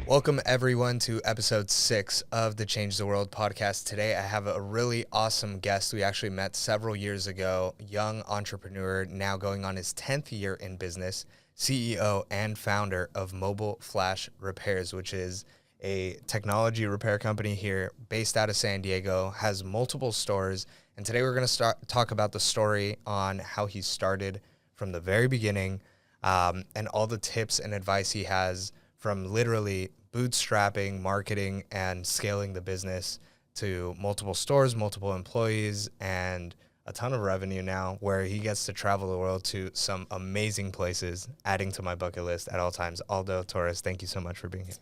Welcome, everyone, to episode 6 of the Change the World podcast. Today, I have a really awesome guest we actually met several years ago, young entrepreneur, now going on his 10th year in business, CEO and founder of Mobile Flash Repairs, which is a technology repair company here based out of San Diego, has multiple stores. And today, we're going to talk about the story on how he started from the very beginning and all the tips and advice he has from literally bootstrapping, marketing, and scaling the business to multiple stores, multiple employees, and a ton of revenue now, where he gets to travel the world to some amazing places, adding to my bucket list at all times. Aldo Torres, thank you so much for being here.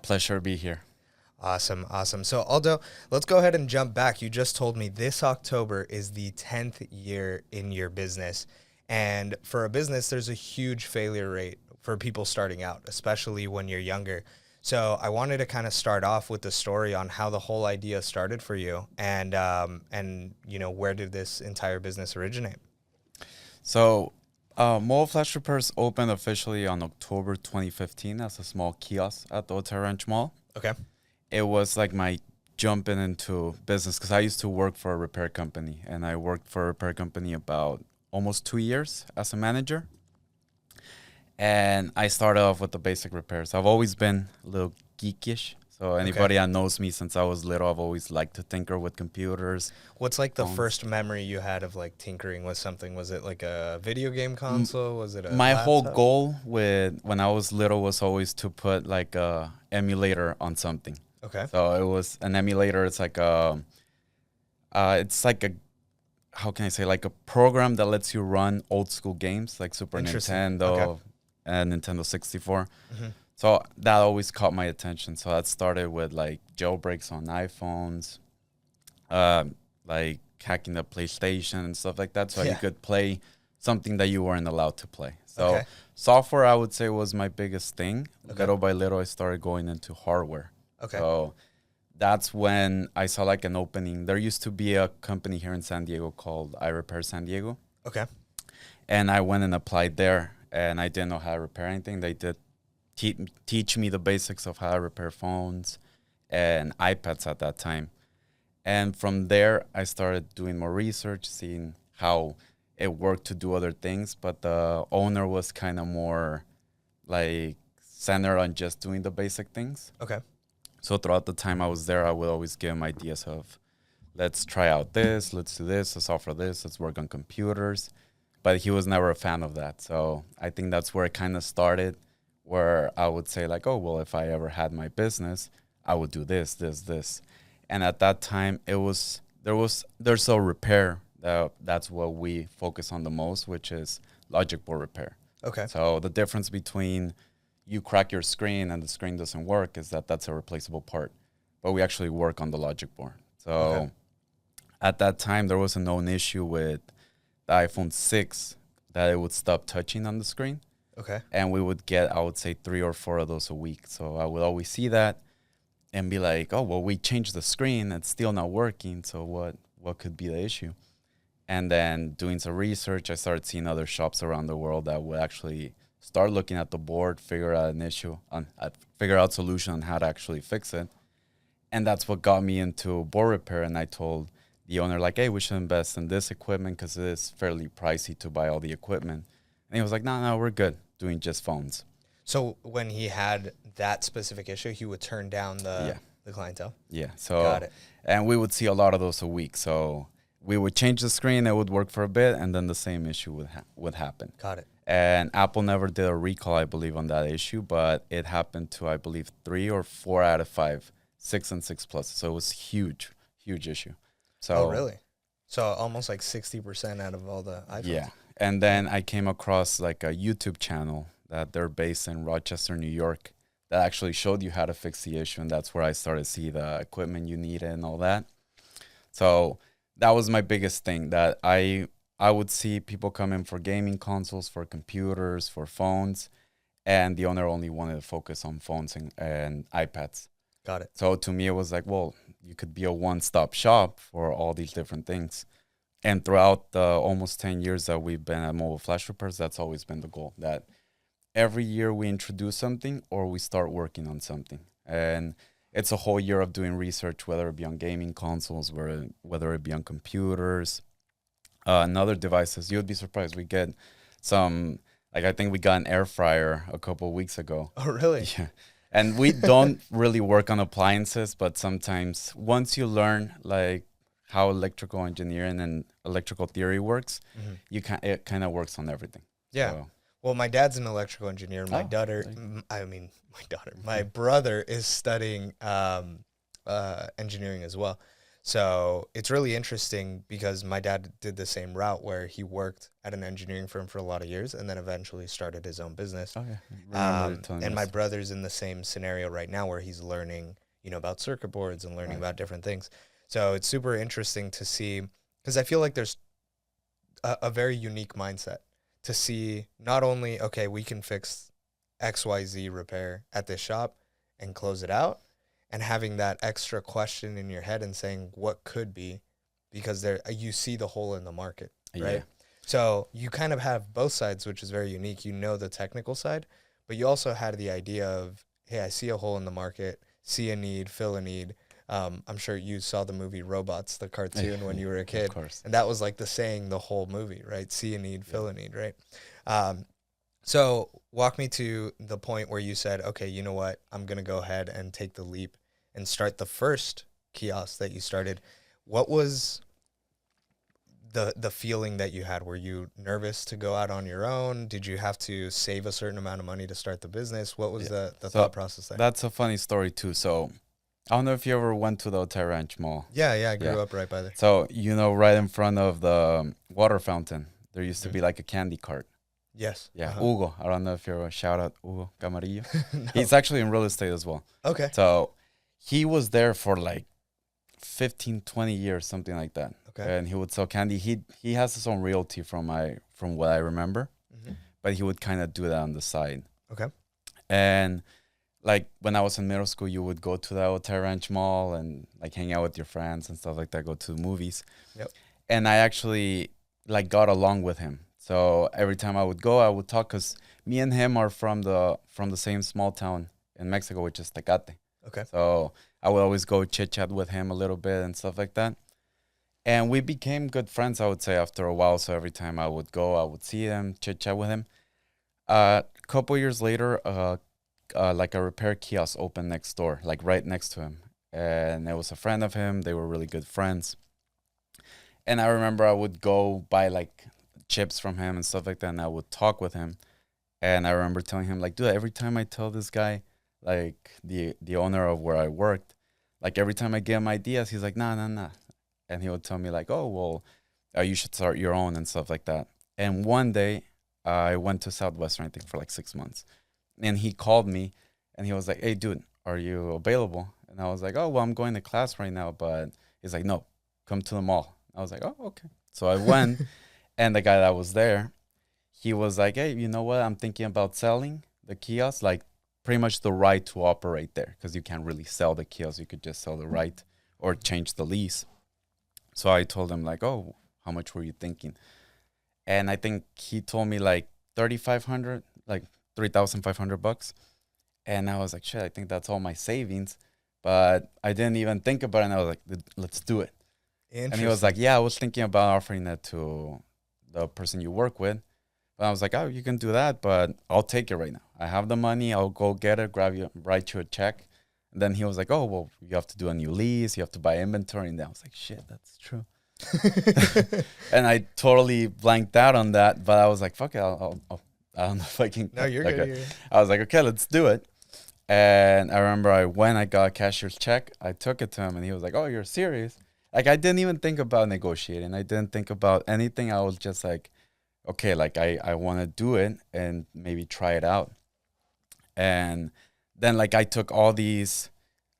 Pleasure to be here. Awesome. So Aldo, let's go ahead and jump back. You just told me this October is the 10th year in your business. And for a business, there's a huge failure rate for people starting out, especially when you're younger. So I wanted to kind of start off with the story on how the whole idea started for you, and where did this entire business originate? So, Mobile Flash Repairs opened officially on October 2015 as a small kiosk at the Hotel Ranch Mall. Okay. It was like my jumping into business because I used to work for a repair company, and I worked for a repair company about almost 2 years as a manager. And I started off with the basic repairs. I've always been a little geekish. So anybody that knows me since I was little, I've always liked to tinker with computers. What's like the first memory you had of like tinkering with something? Was it like a video game console? Was it a My laptop? whole goal when I was little was always to put like a emulator on something. Okay. So it was an emulator. It's like a how can I say, like a program that lets you run old school games like Super Nintendo and Nintendo 64. Mm-hmm. So that always caught my attention. So that started with like jailbreaks on iPhones, like hacking the PlayStation and stuff like that. So you could play something that you weren't allowed to play. So software, I would say, was my biggest thing. Little by little, I started going into hardware. Okay. So that's when I saw like an opening. There used to be a company here in San Diego called I Repair San Diego. Okay. And I went and applied there, and I didn't know how to repair anything. They did teach me the basics of how to repair phones and iPads at that time. And from there, I started doing more research, seeing how it worked to do other things. But the owner was kind of more like centered on just doing the basic things. Okay. So throughout the time I was there, I would always give him ideas of, let's try out this, let's do this, let's offer this, let's work on computers. But he was never a fan of that. So I think that's where it kind of started, where I would say like, oh, well, if I ever had my business, I would do this. And at that time, there's a repair. That's what we focus on the most, which is logic board repair. Okay. So the difference between you crack your screen and the screen doesn't work is that's a replaceable part. But we actually work on the logic board. So at that time, there was a known issue with the iPhone 6 that it would stop touching on the screen. Okay. And we would get, I would say, 3 or 4 of those a week. So I would always see that and be like, oh, well, we changed the screen. It's still not working. So what could be the issue? And then doing some research, I started seeing other shops around the world that would actually start looking at the board, figure out solution on how to actually fix it. And that's what got me into board repair. And I told the owner, like, hey, we should invest in this equipment because it is fairly pricey to buy all the equipment. And he was like, no, we're good doing just phones. So when he had that specific issue, he would turn down the clientele? Yeah. So, got it. And we would see a lot of those a week. So we would change the screen, it would work for a bit, and then the same issue would happen. Got it. And Apple never did a recall, I believe, on that issue, but it happened to, I believe, 3 or 4 out of 5, 6 and 6 Plus. So it was huge issue. So, oh, really? So almost like 60% out of all the iPhones. Yeah. And then I came across like a YouTube channel that they're based in Rochester, New York, that actually showed you how to fix the issue. And that's where I started to see the equipment you needed and all that. So that was my biggest thing, that I would see people come in for gaming consoles, for computers, for phones, and the owner only wanted to focus on phones and iPads. Got it. So to me, it was like, well, you could be a one-stop shop for all these different things. And throughout the almost 10 years that we've been at Mobile Flash Repairs, that's always been the goal, that every year we introduce something or we start working on something. And it's a whole year of doing research, whether it be on gaming consoles, whether it be on computers, and other devices. You'd be surprised. We get some, like I think we got an air fryer a couple of weeks ago. Oh, really? Yeah. And we don't really work on appliances, but sometimes once you learn like how electrical engineering and electrical theory works, it kind of works on everything. Yeah. So, well, my dad's an electrical engineer. My my brother is studying engineering as well. So it's really interesting because my dad did the same route where he worked at an engineering firm for a lot of years and then eventually started his own business. oh yeah. And my brother's in the same scenario right now where he's learning, about circuit boards and learning about different things. So it's super interesting to see, because I feel like there's a very unique mindset to see not only, okay, we can fix XYZ repair at this shop and close it out, and having that extra question in your head and saying what could be, because you see the hole in the market, right? Yeah. So you kind of have both sides, which is very unique. The technical side, but you also had the idea of, hey, I see a hole in the market, see a need, fill a need. I'm sure you saw the movie Robots, the cartoon, when you were a kid. Of course. And that was like the saying the whole movie, right? See a need, fill a need, right? So walk me to the point where you said, okay, you know what? I'm going to go ahead and take the leap and start the first kiosk that you started. What was the feeling that you had? Were you nervous to go out on your own? Did you have to save a certain amount of money to start the business? What was the thought process there? That's a funny story too. So I don't know if you ever went to the Hotel Ranch Mall. Yeah, I grew up right by there. So, right in front of the water fountain, there used to be like a candy cart. Yes. Yeah, Hugo. I don't know if you're a shout out Hugo Camarillo. No. He's actually in real estate as well. Okay. So he was there for like 15, 20 years, something like that. Okay. And he would sell candy. He has his own realty from what I remember, but he would kind of do that on the side. Okay. And like when I was in middle school, you would go to the Hotel Ranch Mall and like hang out with your friends and stuff like that, go to the movies. Yep. And I actually like got along with him. So every time I would go, I would talk, because me and him are from the same small town in Mexico, which is Tecate. Okay. So I would always go chit chat with him a little bit and stuff like that. And we became good friends, I would say, after a while. So every time I would go, I would see him, chit chat with him. A couple years later, like a repair kiosk opened next door, like right next to him. And it was a friend of him. They were really good friends. And I remember I would go buy like chips from him and stuff like that, and I would talk with him. And I remember telling him, like, dude, every time I tell this guy, like the owner of where I worked, like every time I give him ideas, he's like, nah. And he would tell me like, oh, well, you should start your own and stuff like that. And one day I went to Southwestern, I think for like 6 months. And he called me and he was like, hey, dude, are you available? And I was like, oh, well, I'm going to class right now. But he's like, no, come to the mall. I was like, oh, okay. So I went and the guy that was there, he was like, hey, you know what? I'm thinking about selling the kiosk, like pretty much the right to operate there, because you can't really sell the kiosk. You could just sell the right or change the lease. So I told him like, oh, how much were you thinking? And I think he told me like 3,500, like $3,500. And I was like, shit, I think that's all my savings. But I didn't even think about it. And I was like, let's do it. And he was like, yeah, I was thinking about offering that to the person you work with. But I was like, oh, you can do that, but I'll take it right now. I have the money. I'll go get it, write you a check. And then he was like, oh, well, you have to do a new lease. You have to buy inventory. And I was like, shit, that's true. And I totally blanked out on that. But I was like, fuck it. I don't know if I can. No, you're good. I was like, okay, let's do it. And I remember I got a cashier's check. I took it to him and he was like, oh, you're serious? Like, I didn't even think about negotiating. I didn't think about anything. I was just like, okay, like I want to do it and maybe try it out. And then like I took all these,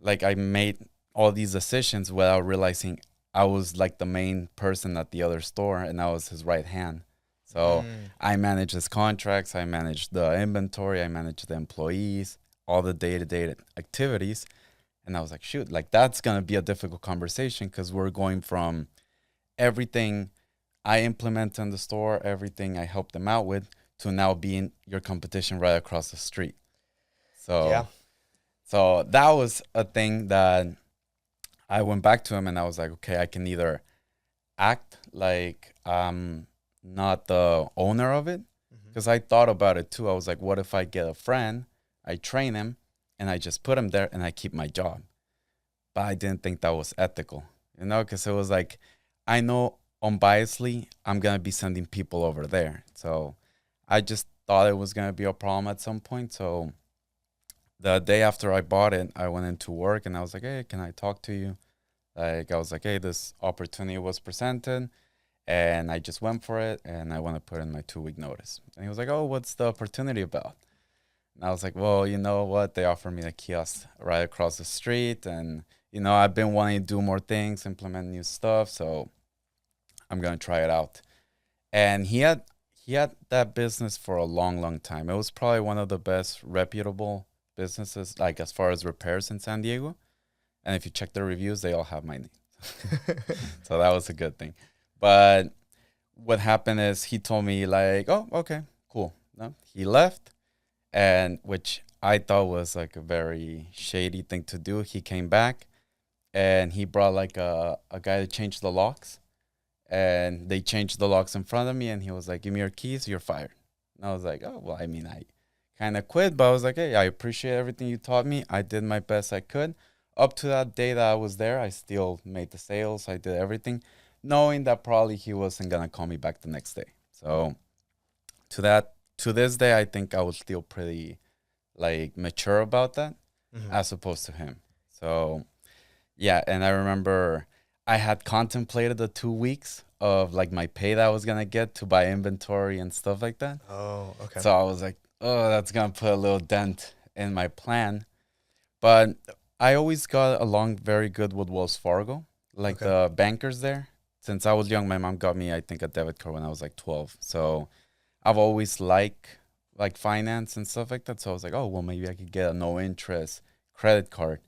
like I made all these decisions without realizing I was like the main person at the other store and I was his right hand. So I managed his contracts. I managed the inventory. I managed the employees, all the day-to-day activities. And I was like, shoot, like that's going to be a difficult conversation, because we're going from everything I implement in the store, everything I help them out with, to now being your competition right across the street. So, Yeah. so that was a thing that I went back to him and I was like, okay, I can either act like I'm not the owner of it, because I thought about it too. I was like, what if I get a friend, I train him, and I just put him there and I keep my job? But I didn't think that was ethical, because it was like, I know unbiasedly I'm going to be sending people over there. So I just thought it was going to be a problem at some point. So the day after I bought it, I went into work and I was like, hey, can I talk to you? Like, I was like, hey, this opportunity was presented and I just went for it and I want to put in my 2-week notice. And he was like, oh, what's the opportunity about? And I was like, well, you know what? They offered me a kiosk right across the street. And, I've been wanting to do more things, implement new stuff. So I'm going to try it out. And he had that business for a long, long time. It was probably one of the best reputable businesses, like as far as repairs in San Diego. And if you check the reviews, they all have my name. So that was a good thing. But what happened is he told me like, oh, okay, cool. No, he left, and which I thought was like a very shady thing to do. He came back and he brought like a guy to change the locks, and they changed the locks in front of me, and he was like, give me your keys, you're fired. And I was like, oh, well, I mean, I kind of quit, but I was like, hey, I appreciate everything you taught me. I did my best I could. Up to that day that I was there, I still made the sales. I did everything, knowing that probably he wasn't going to call me back the next day. So to this day, I think I was still pretty like mature about that, as opposed to him. So yeah. And I remember I had contemplated the 2 weeks of like my pay that I was going to get to buy inventory and stuff like that. Oh, okay. So I was like, oh, that's going to put a little dent in my plan. But I always got along very good with Wells Fargo, like the bankers there. Since I was young, my mom got me, I think, a debit card when I was like 12. So I've always liked like finance and stuff like that. So I was like, oh, well, maybe I could get a no interest credit card.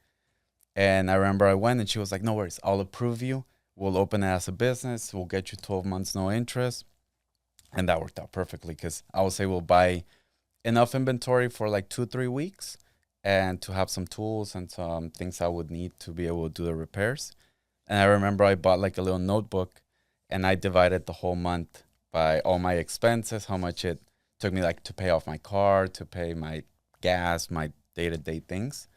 And I remember I went and she was like, no worries, I'll approve you. We'll open it as a business. We'll get you 12 months, no interest. And that worked out perfectly because I was able to buy enough inventory for like 2-3 weeks and to have some tools and some things I would need to be able to do the repairs. And I remember I bought like a little notebook and I divided the whole month by all my expenses, how much it took me like to pay off my car, to pay my gas, my day-to-day things.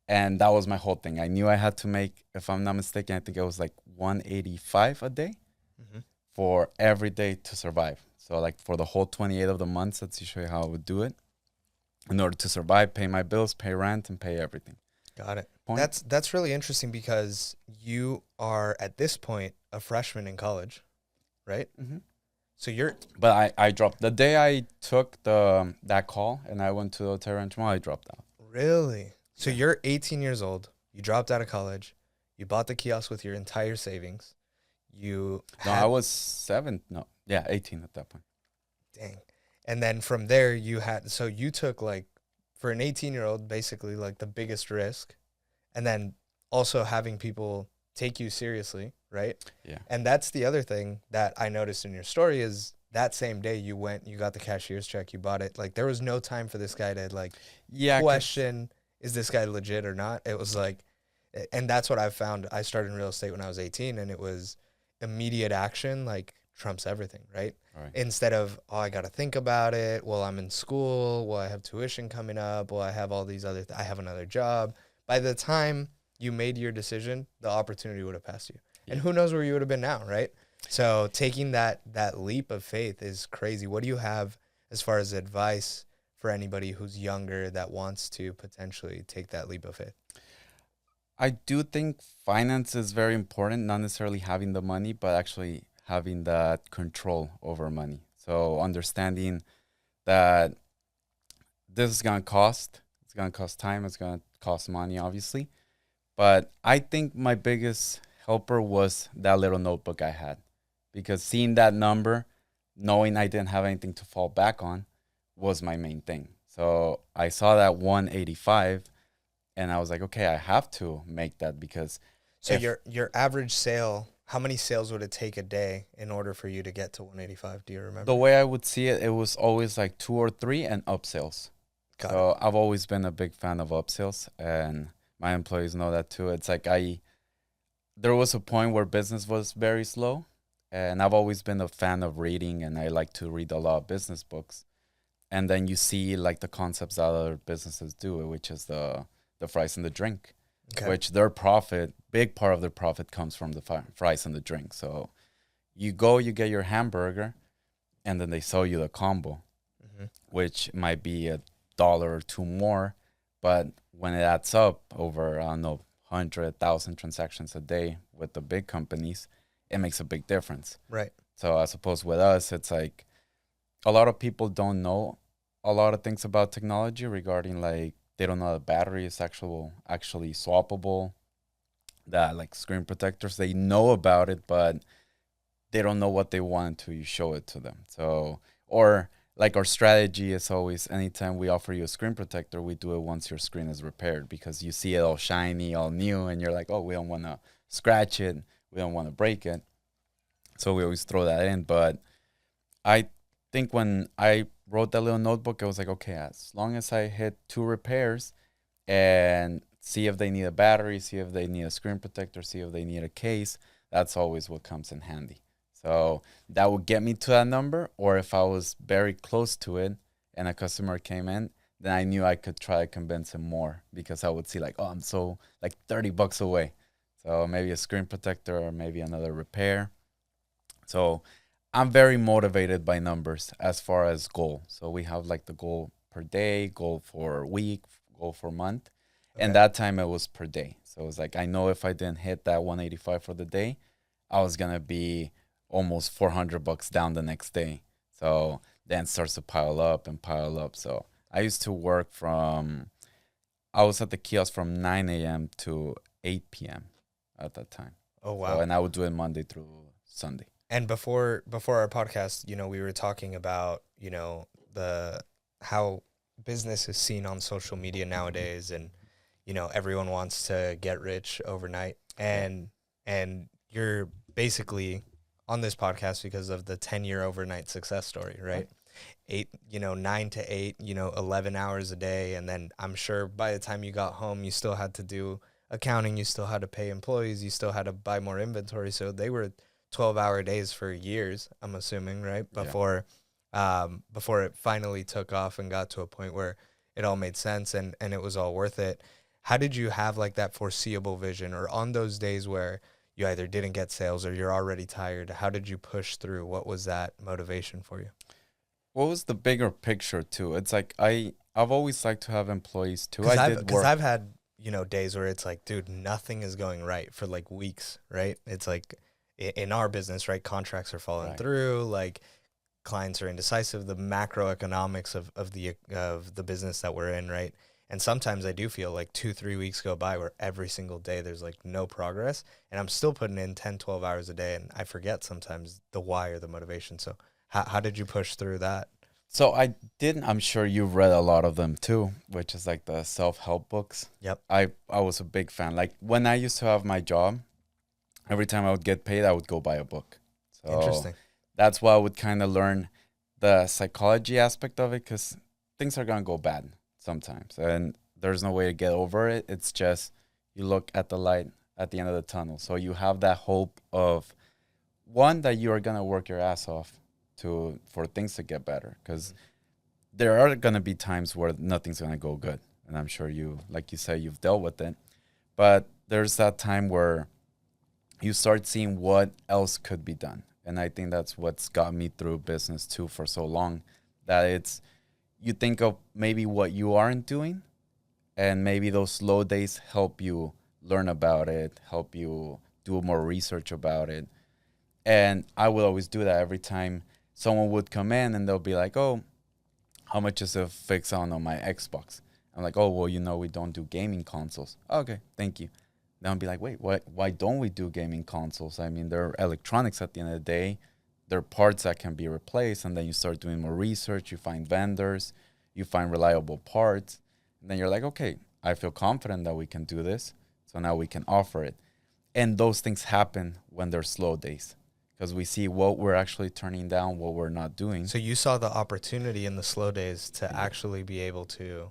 And that was my whole thing. I knew I had to make, if I'm not mistaken, I think it was like $185 a day for every day to survive. So like for the whole 28 of the months, that's usually how I would do it. In order to survive, pay my bills, pay rent, and pay everything. Got it. That's really interesting because you are at this point a freshman in college, right? So you're. But I dropped the day I took that call and I went to the Terran tomorrow. I dropped out. Really? So you're 18 years old. You dropped out of college. You bought the kiosk with your entire savings. I was 18 at that point. Dang. And then from there you took like, for an 18-year-old, basically like the biggest risk, and then also having people take you seriously, right? Yeah. And that's the other thing that I noticed in your story is that same day you went, you got the cashier's check, you bought it. Like there was no time for this guy to like question, is this guy legit or not? It was like, and that's what I've found. I started in real estate when I was 18 and it was immediate action, like trumps everything, right? Instead of, oh, I got to think about it. Well, I'm in school. Well, I have tuition coming up. Well, I have all these I have another job. By the time you made your decision, the opportunity would have passed you. Yeah. And who knows where you would have been now, right? So taking that leap of faith is crazy. What do you have as far as advice for anybody who's younger that wants to potentially take that leap of faith? I do think finance is very important, not necessarily having the money, but actually having that control over money. So understanding that this is going to cost. It's going to cost time. It's going to cost money, obviously. But I think my biggest helper was that little notebook I had. Because seeing that number, knowing I didn't have anything to fall back on, was my main thing. So I saw that 185, and I was like, okay, I have to make that because... So your average sale How many sales would it take a day in order for you to get to 185? Do you The remember? way I would see it, it was always like 2 or 3 and upsells. Got it. So I've always been a big fan of upsells, and my employees know that too. It's like there was a point where business was very slow, and I've always been a fan of reading, and I like to read a lot of business books. And then you see like the concepts that other businesses do, which is the fries and the drink, Okay. which their profit, big part of their profit comes from the fries and the drink. So you go, you get your hamburger, and then they sell you the combo, Hmm. which might be $1 or $2 more, but when it adds up over, I don't know, 100,000 transactions a day with the big companies, it makes a big difference. Right. So I suppose with us, it's like a lot of people don't know a lot of things about technology regarding like they don't know the battery is actually swappable, that like screen protectors, they know about it, but they don't know what they want until you show it to them. So, or like our strategy is always anytime we offer you a screen protector, we do it once your screen is repaired because you see it all shiny, all new, and you're like, oh, we don't want to scratch it, we don't want to break it. So we always throw that in. But I think when I wrote that little notebook, I was like, okay, as long as I hit 2 repairs and see if they need a battery, see if they need a screen protector, see if they need a case, that's always what comes in handy. So that would get me to that number. Or if I was very close to it and a customer came in, then I knew I could try to convince him more because I would see like, oh, I'm so like $30 away. So maybe a screen protector or maybe another repair. So I'm very motivated by numbers as far as goal. So we have like the goal per day, goal for week, goal for month. Okay. And that time it was per day. So it was like, I know if I didn't hit that 185 for the day, I was going to be almost $400 down the next day. So then it starts to pile up and pile up. So I used to work I was at the kiosk from 9 a.m. to 8 p.m. at that time. Oh, So, wow. and I would do it Monday through Sunday. And before our podcast, we were talking about, the how business is seen on social media nowadays, and everyone wants to get rich overnight. And you're basically on this podcast because of the 10-year overnight success story, right? 9 to 8, 11 hours a day, and then I'm sure by the time you got home, you still had to do accounting, you still had to pay employees, you still had to buy more inventory. So they were 12-hour days for years, I'm assuming, right? Before it finally took off and got to a point where it all made sense and it was all worth it. How did you have like that foreseeable vision, or on those days where you either didn't get sales or you're already tired, how did you push through? What was that motivation for you? What was the bigger picture too? It's like I've always liked to have employees too. Because I've had, days where it's like, dude, nothing is going right for like weeks, right? It's like in our business, right? Contracts are falling Right. through, like clients are indecisive, the macroeconomics of the business that we're in, right? And sometimes I do feel like 2-3 weeks go by where every single day there's like no progress, and I'm still putting in 10, 12 hours a day, and I forget sometimes the why or the motivation. So how did you push through that? So I'm sure you've read a lot of them too, which is like the self-help books. Yep. I was a big fan. Like when I used to have my job, every time I would get paid, I would go buy a book. So Interesting. that's why I would kind of learn the psychology aspect of it, because things are going to go bad sometimes. And there's no way to get over it. It's just you look at the light at the end of the tunnel. So you have that hope of, one, that you are going to work your ass off for things to get better, because there are going to be times where nothing's going to go good. And I'm sure you, like you say, you've dealt with it. But there's that time where you start seeing what else could be done. And I think that's what's got me through business too for so long, that it's, you think of maybe what you aren't doing, and maybe those slow days help you learn about it, help you do more research about it. And I would always do that every time someone would come in and they'll be like, oh, how much is a fix on my Xbox? I'm like, oh, well, we don't do gaming consoles. Okay, thank you. Then I'll be like, wait, why don't we do gaming consoles? I mean, they're electronics at the end of the day. They're parts that can be replaced. And then you start doing more research. You find vendors. You find reliable parts. And then you're like, okay, I feel confident that we can do this. So now we can offer it. And those things happen when there's slow days, because we see what we're actually turning down, what we're not doing. So you saw the opportunity in the slow days to actually be able to,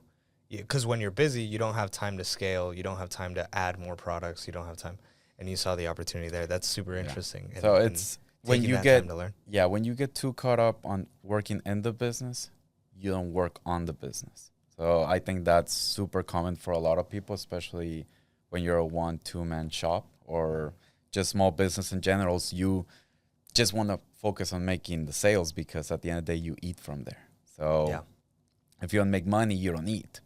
because when you're busy, you don't have time to scale. You don't have time to add more products. You don't have time. And you saw the opportunity there. That's super interesting. And, so it's when you that get time to learn. Yeah, when you get too caught up on working in the business, you don't work on the business. So I think that's super common for a lot of people, especially when you're a 1-2 man shop or just small business in general. So you just want to focus on making the sales, because at the end of the day, you eat from there. So if you don't make money, you don't eat,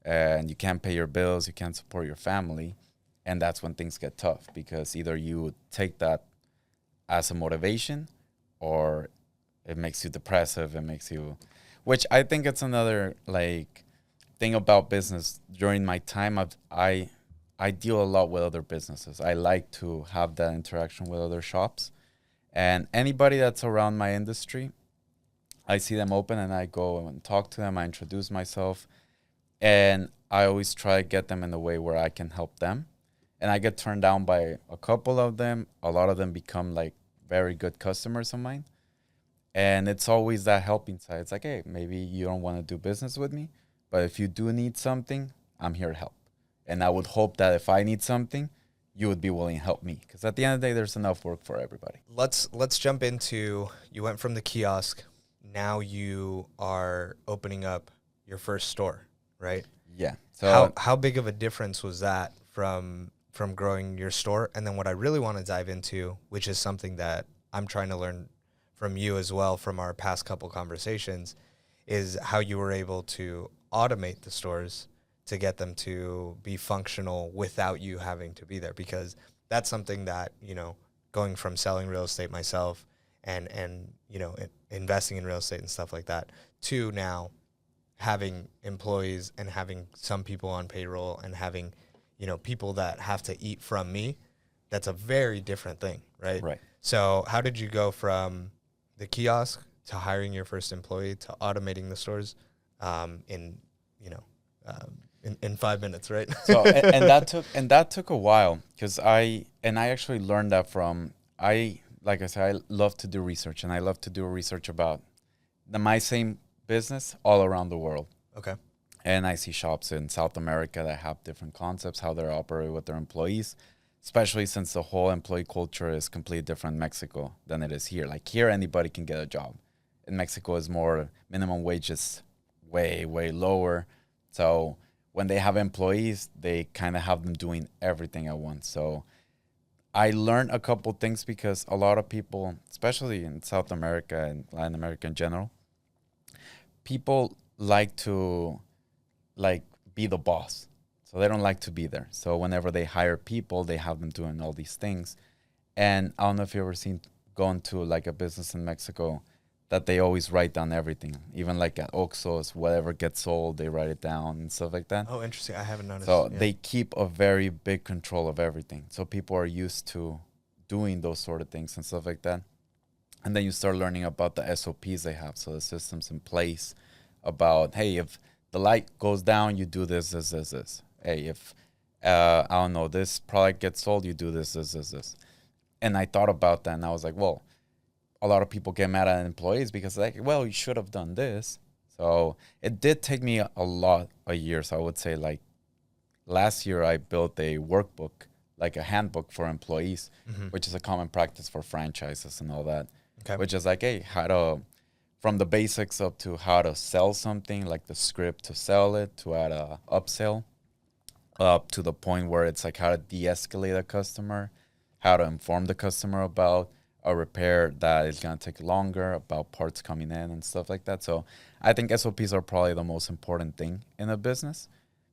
and you can't pay your bills, you can't support your family. And that's when things get tough, because either you take that as a motivation, or it makes you depressive. It makes you, which I think it's another like thing about business. During my time, I deal a lot with other businesses. I like to have that interaction with other shops, and anybody that's around my industry, I see them open and I go and talk to them. I introduce myself, and I always try to get them in a way where I can help them. And I get turned down by a couple of them. A lot of them become like very good customers of mine. And it's always that helping side. It's like, hey, maybe you don't want to do business with me, but if you do need something, I'm here to help. And I would hope that if I need something, you would be willing to help me, because at the end of the day, there's enough work for everybody. Let's jump into, you went from the kiosk. Now you are opening up your first store, right? Yeah. So how big of a difference was that from growing your store? And then what I really want to dive into, which is something that I'm trying to learn from you as well, from our past couple conversations, is how you were able to automate the stores to get them to be functional without you having to be there. Because that's something that, going from selling real estate myself and investing in real estate and stuff like that, to now having employees and having some people on payroll and having, people that have to eat from me, that's a very different thing, right? Right. So how did you go from the kiosk to hiring your first employee to automating the stores in 5 minutes, right? So and that took a while, because I actually learned that from, like I said, I love to do research, and I love to do research about my same business all around the world. Okay. And I see shops in South America that have different concepts, how they're operating with their employees, especially since the whole employee culture is completely different in Mexico than it is here. Like here, anybody can get a job. In Mexico, is more minimum wage is way, way lower. So when they have employees, they kind of have them doing everything at once. So I learned a couple things, because a lot of people, especially in South America and Latin America in general, people like to be the boss. So they don't like to be there. So whenever they hire people, they have them doing all these things. And I don't know if you've ever gone to like a business in Mexico, that they always write down everything. Even like at Oxxos, whatever gets sold, they write it down and stuff like that. Oh, interesting. I haven't noticed. So they keep a very big control of everything. So people are used to doing those sort of things and stuff like that. And then you start learning about the SOPs they have. So the systems in place about, hey, if the light goes down, you do this. Hey, if, I don't know, this product gets sold, you do this. And I thought about that, and I was like, well, a lot of people get mad at employees because like, well, you should have done this. So it did take me a lot of years. I would say like last year I built a workbook, like a handbook for employees, which is a common practice for franchises and all that. Okay. Which is like, hey, from the basics up to how to sell something, like the script to sell it, to add a upsell, up to the point where it's like how to de-escalate a customer, how to inform the customer about a repair that is going to take longer, about parts coming in and stuff like that. So I think SOPs are probably the most important thing in a business,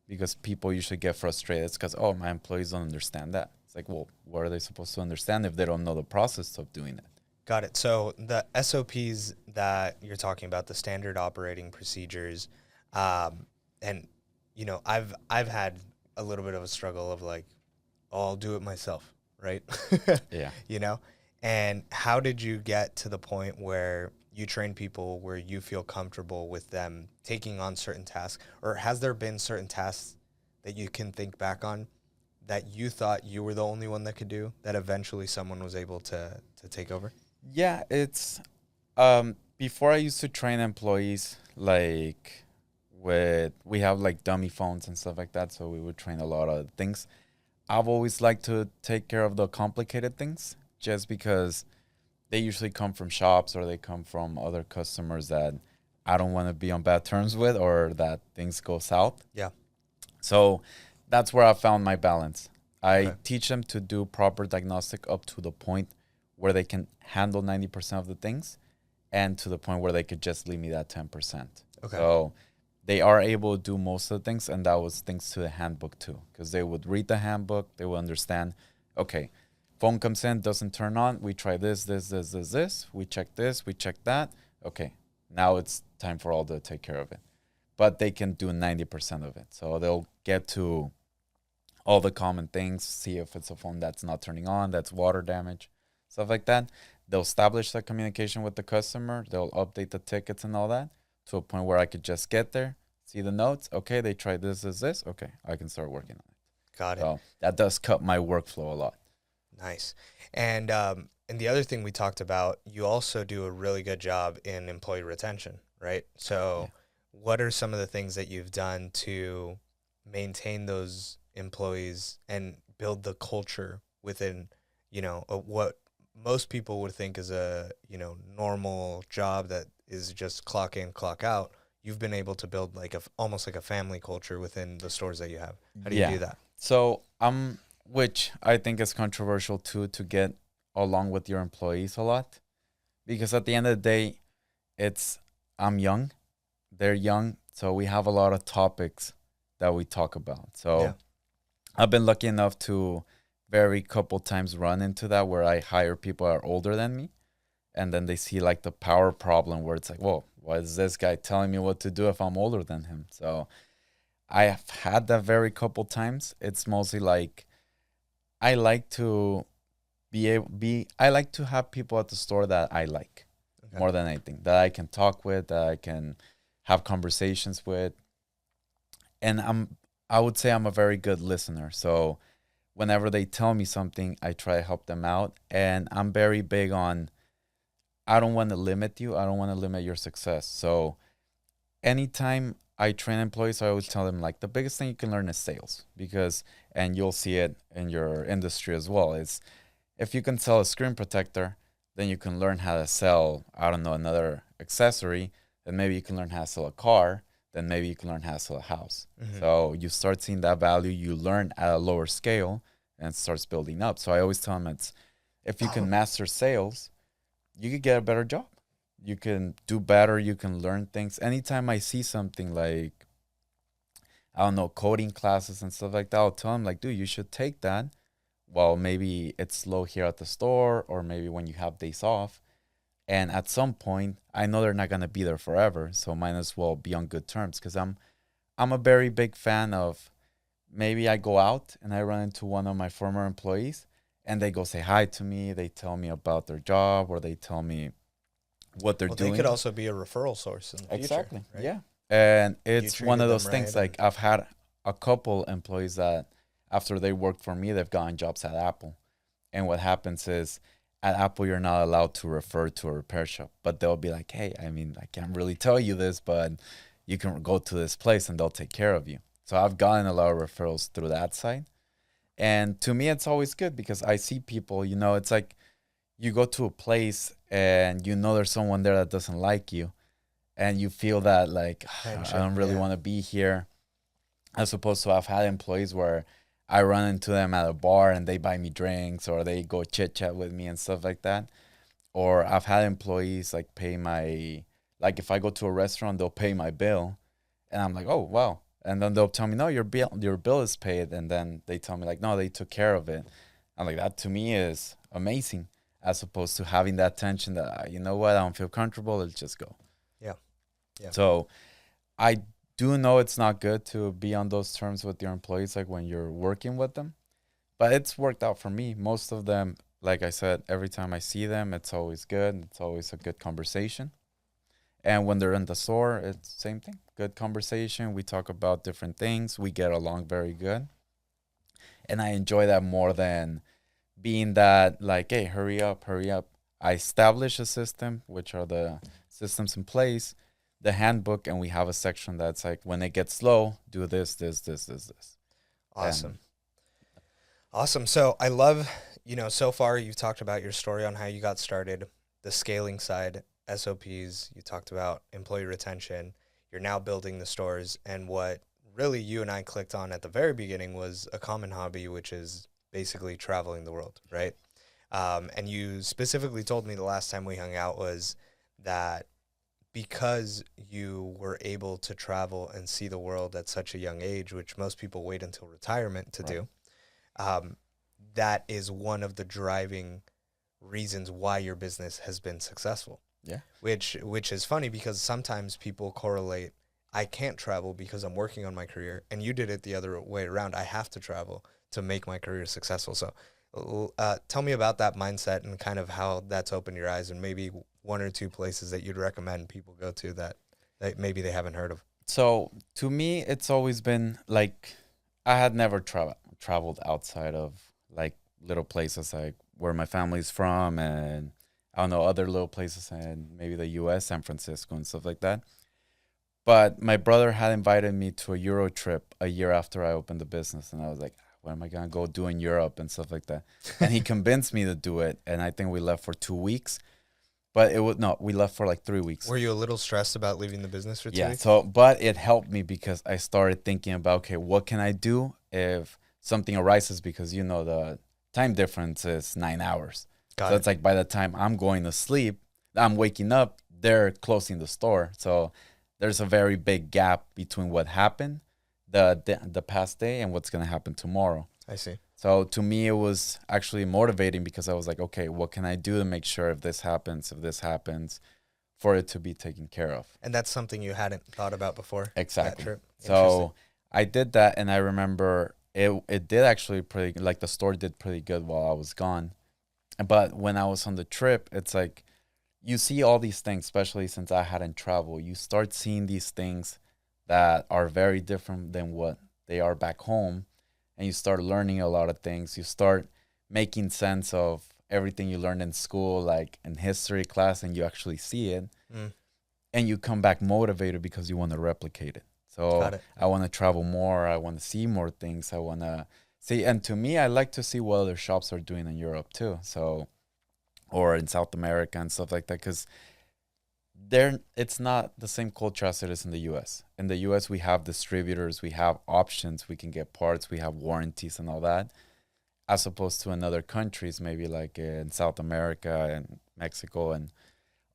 because people usually get frustrated. It's because, oh, my employees don't understand that. It's like, well, what are they supposed to understand if they don't know the process of doing it? Got it. So the SOPs that you're talking about, the standard operating procedures, and, I've had a little bit of a struggle of like, oh, I'll do it myself, right? Yeah. And how did you get to the point where you train people where you feel comfortable with them taking on certain tasks? Or has there been certain tasks that you can think back on that you thought you were the only one that could do that eventually someone was able to take over? Yeah, it's before I used to train employees like we have like dummy phones and stuff like that, so we would train a lot of things. I've always liked to take care of the complicated things just because they usually come from shops or they come from other customers that I don't want to be on bad terms with or that things go south. Yeah. So that's where I found my balance. I Okay. teach them to do proper diagnostic up to the point where they can handle 90% of the things and to the point where they could just leave me that 10%. Okay. So they are able to do most of the things, and that was thanks to the handbook too, because they would read the handbook, they would understand, okay, phone comes in, doesn't turn on, we try this, we check this, we check that, okay, now it's time for Aldo to take care of it. But they can do 90% of it. So they'll get to all the common things, see if it's a phone that's not turning on, that's water damage, stuff like that. They'll establish that communication with the customer. They'll update the tickets and all that to a point where I could just get there, see the notes. Okay, they tried this. Okay, I can start working on it. Got it. So that does cut my workflow a lot. Nice. And the other thing we talked about, you also do a really good job in employee retention, right? So what are some of the things that you've done to maintain those employees and build the culture within, what most people would think is a, normal job that is just clock in, clock out? You've been able to build like almost like a family culture within the stores that you have. How do you do that? So which I think is controversial too, to get along with your employees a lot, because at the end of the day, I'm young, they're young, so we have a lot of topics that we talk about. So I've been lucky enough to very couple times run into that where I hire people that are older than me, and then they see like the power problem where it's like, whoa, why is this guy telling me what to do if I'm older than him? So I have had that very couple times. It's mostly like I like to I like to have people at the store that I like more than anything, that I can talk with, that I can have conversations with. And I would say I'm a very good listener. So whenever they tell me something, I try to help them out. And I'm very big on, I don't want to limit you. I don't want to limit your success. So anytime I train employees, I always tell them, like, the biggest thing you can learn is sales, and you'll see it in your industry as well, is if you can sell a screen protector, then you can learn how to sell, I don't know, another accessory. Then maybe you can learn how to sell a car. Then maybe you can learn how to sell a house. Mm-hmm. So you start seeing that value, you learn at a lower scale, and it starts building up. So I always tell them, if you can master sales, you could get a better job. You can do better. You can learn things. Anytime I see something like, I don't know, coding classes and stuff like that, I'll tell them, like, dude, you should take that. Well, maybe it's slow here at the store, or maybe when you have days off. And at some point, I know they're not going to be there forever, so might as well be on good terms, because I'm a very big fan of, maybe I go out and I run into one of my former employees and they go say hi to me. They tell me about their job, or they tell me what they're doing. They could also be a referral source in the future. Exactly, right? Yeah. And it's one of those things, like, I've had a couple employees that after they worked for me, they've gotten jobs at Apple. And what happens is, at Apple, you're not allowed to refer to a repair shop, but they'll be like, hey, I mean, I can't really tell you this, but you can go to this place and they'll take care of you. So I've gotten a lot of referrals through that side. And to me, it's always good, because I see people, it's like you go to a place and there's someone there that doesn't like you, and you feel that, like, I don't really want to be here. As opposed to, I've had employees where I run into them at a bar and they buy me drinks, or they go chit chat with me and stuff like that. Or I've had employees like like if I go to a restaurant, they'll pay my bill, and I'm like, oh, wow. And then they'll tell me, no, your bill is paid. And then they tell me, like, no, they took care of it. I'm like, that to me is amazing, as opposed to having that tension that, you know what, I don't feel comfortable, let's just go. Yeah. So I do know it's not good to be on those terms with your employees, like when you're working with them, but it's worked out for me. Most of them, like I said, every time I see them, it's always good. It's always a good conversation. And when they're in the store, it's the same thing. Good conversation. We talk about different things. We get along very good. And I enjoy that more than being that like, hey, hurry up, hurry up. I establish a system, which are the systems in place, the handbook, and we have a section that's like, when it gets slow, do this, this, this, this, this. Awesome. Awesome. So I love, so far you've talked about your story on how you got started, the scaling side, SOPs, you talked about employee retention, you're now building the stores, and what really you and I clicked on at the very beginning was a common hobby, which is basically traveling the world, right? And you specifically told me the last time we hung out was that because you were able to travel and see the world at such a young age, which most people wait until retirement to do, that is one of the driving reasons why your business has been successful. Yeah. Which is funny because sometimes people correlate, I can't travel because I'm working on my career, and you did it the other way around. I have to travel to make my career successful. So tell me about that mindset and kind of how that's opened your eyes, and maybe one or two places that you'd recommend people go to that maybe they haven't heard of. So to me, it's always been like, I had never traveled outside of like little places like where my family's from, and I don't know, other little places and maybe the US, San Francisco and stuff like that. But my brother had invited me to a Euro trip a year after I opened the business. And I was like, what am I going to go do in Europe and stuff like that? And he convinced me to do it. And I think we left for 2 weeks. But we left for like 3 weeks. Were you a little stressed about leaving the business for 2 weeks? So, but it helped me because I started thinking about, okay, what can I do if something arises? Because, the time difference is 9 hours. It's like by the time I'm going to sleep, I'm waking up, they're closing the store. So there's a very big gap between what happened the past day and what's going to happen tomorrow. I see. So to me, it was actually motivating because I was like, okay, what can I do to make sure if this happens, for it to be taken care of? And that's something you hadn't thought about before? Exactly. That trip? So I did that, and I remember it did actually the store did pretty good while I was gone. But when I was on the trip, it's like you see all these things, especially since I hadn't traveled. You start seeing these things that are very different than what they are back home. And you start learning a lot of things. You start making sense of everything you learned in school, like in history class, and you actually see it. And you come back motivated because you want to replicate it. So I want to travel more. I want to see more things. I want to see. And to me, I like to see what other shops are doing in Europe too. So, or in South America and stuff like that. Because it's not the same culture as it is in the U.S. In the U.S., we have distributors, we have options, we can get parts, we have warranties and all that, as opposed to in other countries, maybe like in South America and Mexico and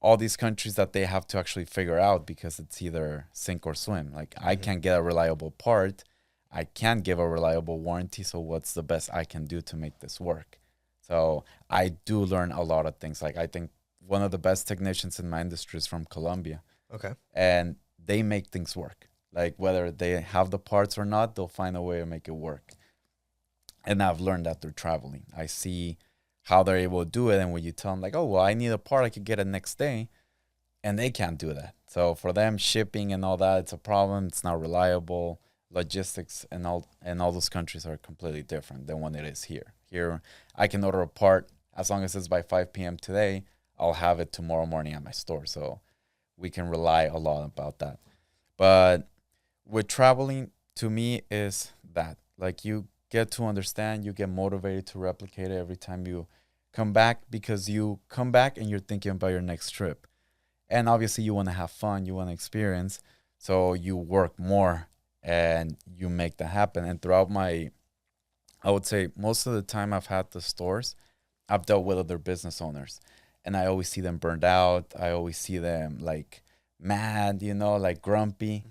all these countries that they have to actually figure out because it's either sink or swim. Like I can't get a reliable part, I can't give a reliable warranty, so what's the best I can do to make this work? So I do learn a lot of things. Like I think one of the best technicians in my industry is from Colombia. Okay. And they make things work. Like whether they have the parts or not, they'll find a way to make it work. And I've learned that through traveling. I see how they're able to do it. And when you tell them like, oh, well, I need a part, I could get it next day. And they can't do that. So for them, shipping and all that, it's a problem. It's not reliable. Logistics and all those countries are completely different than what it is here. Here, I can order a part as long as it's by 5 p.m. today. I'll have it tomorrow morning at my store. So we can rely a lot about that. But with traveling, to me, is that like you get to understand, you get motivated to replicate it every time you come back, because you come back and you're thinking about your next trip. And obviously you want to have fun, you want to experience. So you work more and you make that happen. And throughout I would say most of the time I've had the stores, I've dealt with other business owners. And I always see them burned out. I always see them like mad, like grumpy.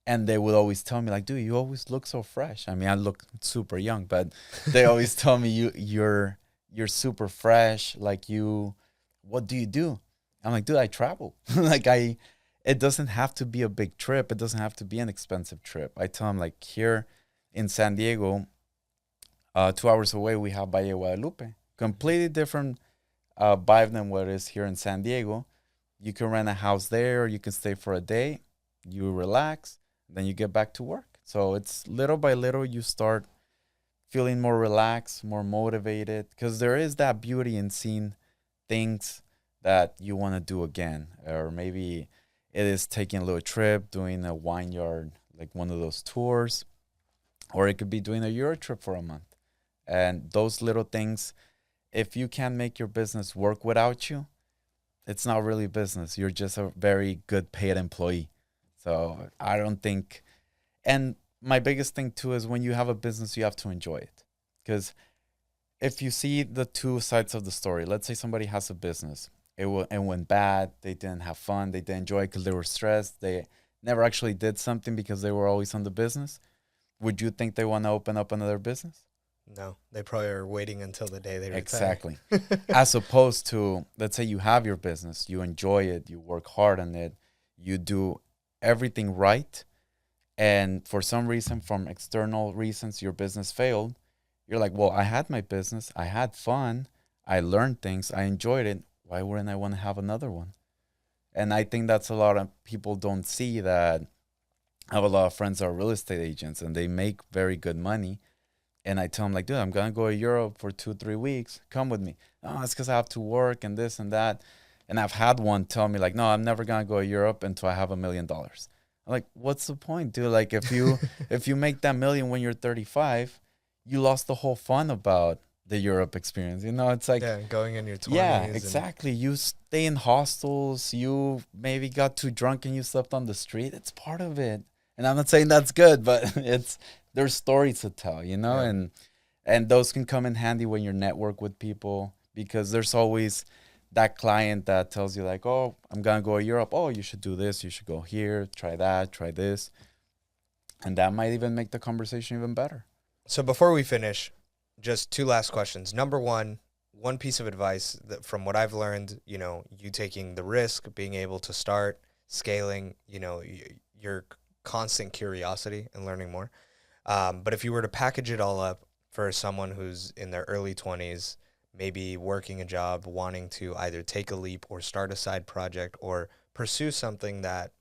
And they would always tell me like, dude, you always look so fresh. I mean, I look super young, but they always tell me you're super fresh. Like what do you do? I'm like, dude, I travel. It doesn't have to be a big trip. It doesn't have to be an expensive trip. I tell them like here in San Diego, 2 hours away, we have Valle Guadalupe. Completely different vibe than what it is here in San Diego. You can rent a house there, or you can stay for a day, you relax, then you get back to work. So it's little by little you start feeling more relaxed, more motivated, because there is that beauty in seeing things that you want to do again. Or maybe it is taking a little trip, doing a vineyard, like one of those tours, or it could be doing a Euro trip for a month. And those little things, if you can't make your business work without you, it's not really business. You're just a very good paid employee. So I don't think, and my biggest thing too is when you have a business, you have to enjoy it. Because if you see the two sides of the story, let's say somebody has a business, it went bad, they didn't have fun, they didn't enjoy it because they were stressed, they never actually did something because they were always on the business. Would you think they want to open up another business? No, they probably are waiting until the day they retire. Exactly. As opposed to, let's say you have your business, you enjoy it, you work hard on it, you do everything right, and for some reason, from external reasons, your business failed. You're like, well, I had my business, I had fun, I learned things, I enjoyed it. Why wouldn't I want to have another one? And I think that's a lot of people don't see that. I have a lot of friends that are real estate agents and they make very good money. And I tell them, like, dude, I'm going to go to Europe for 2-3 weeks. Come with me. No, it's because I have to work and this and that. And I've had one tell me, like, no, I'm never going to go to Europe until I have $1 million. I'm like, what's the point, dude? Like, if you make that million when you're 35, you lost the whole fun about the Europe experience. You know, it's like, yeah, going in your 20s. Yeah, exactly. You stay in hostels. You maybe got too drunk and you slept on the street. It's part of it. And I'm not saying that's good, but there's stories to tell, you know, Yeah. and those can come in handy when you network with people, because there's always that client that tells you, like, oh, I'm going to go to Europe. Oh, you should do this. You should go here, try that, try this. And that might even make the conversation even better. So before we finish, just two last questions. Number one piece of advice that from what I've learned, you know, you taking the risk, being able to start scaling, you know, your constant curiosity and learning more. But if you were to package it all up for someone who's in their early 20s, maybe working a job, wanting to either take a leap or start a side project or pursue something that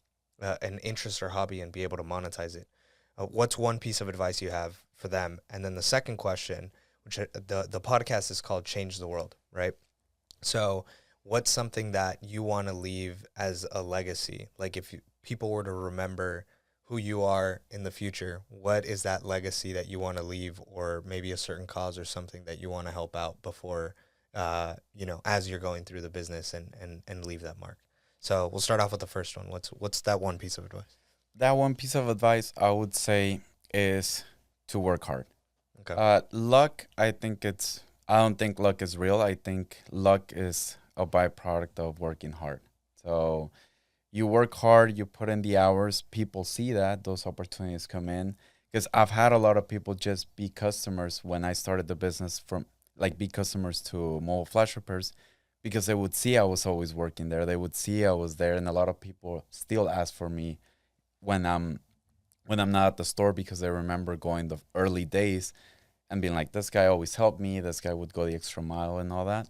an interest or hobby and be able to monetize it, what's one piece of advice you have for them? And then the second question, which the podcast is called Change the World, right? So what's something that you want to leave as a legacy? Like if people were to remember who you are in the future, what is that legacy that you want to leave, or maybe a certain cause or something that you want to help out before, you know, as you're going through the business and leave that mark? So we'll start off with the first one. What's that one piece of advice? That one piece of advice I would say is to work hard. Okay. Luck, I don't think luck is real. I think luck is a byproduct of working hard. So you work hard, you put in the hours, people see that, those opportunities come in. Because I've had a lot of people just be customers when I started the business, from like be customers to mobile flash repairs, because they would see I was always working there. They would see I was there. And a lot of people still ask for me when I'm not at the store, because they remember going the early days and being like, this guy always helped me. This guy would go the extra mile and all that.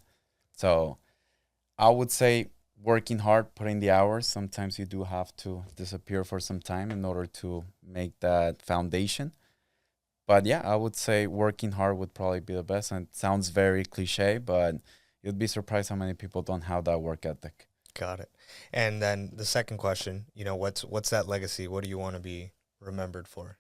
So I would say working hard, putting the hours. Sometimes you do have to disappear for some time in order to make that foundation. But yeah, I would say working hard would probably be the best. And it sounds very cliche, but you'd be surprised how many people don't have that work ethic. Got it. And then the second question, you know, what's that legacy? What do you want to be remembered for?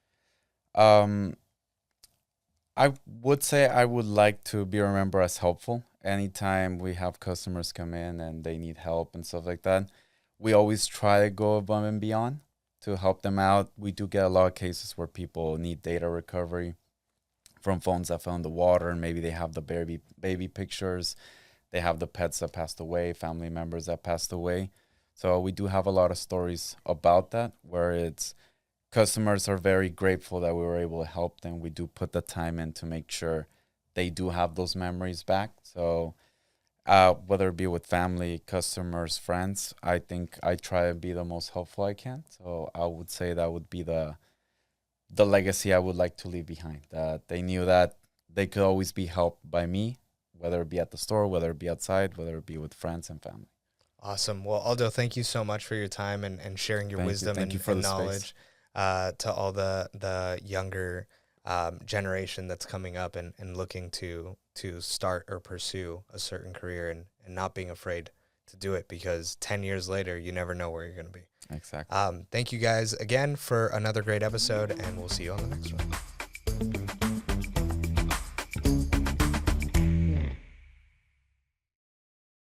I would say I would like to be remembered as helpful. Anytime we have customers come in and they need help and stuff like that, we always try to go above and beyond to help them out. We do get a lot of cases where people need data recovery from phones that fell in the water, and maybe they have the baby pictures, they have the pets that passed away, family members that passed away. So we do have a lot of stories about that, where it's customers are very grateful that we were able to help them. We do put the time in to make sure they do have those memories back. So whether it be with family, customers, friends, I think I try to be the most helpful I can. So I would say that would be the legacy I would like to leave behind, that they knew that they could always be helped by me, whether it be at the store, whether it be outside, whether it be with friends and family. Awesome. Well, Aldo, thank you so much for your time and sharing your wisdom and knowledge to all the younger generation that's coming up and looking to start or pursue a certain career, and not being afraid to do it, because 10 years later, you never know where you're going to be. Exactly. Thank you guys again for another great episode, and we'll see you on the next one.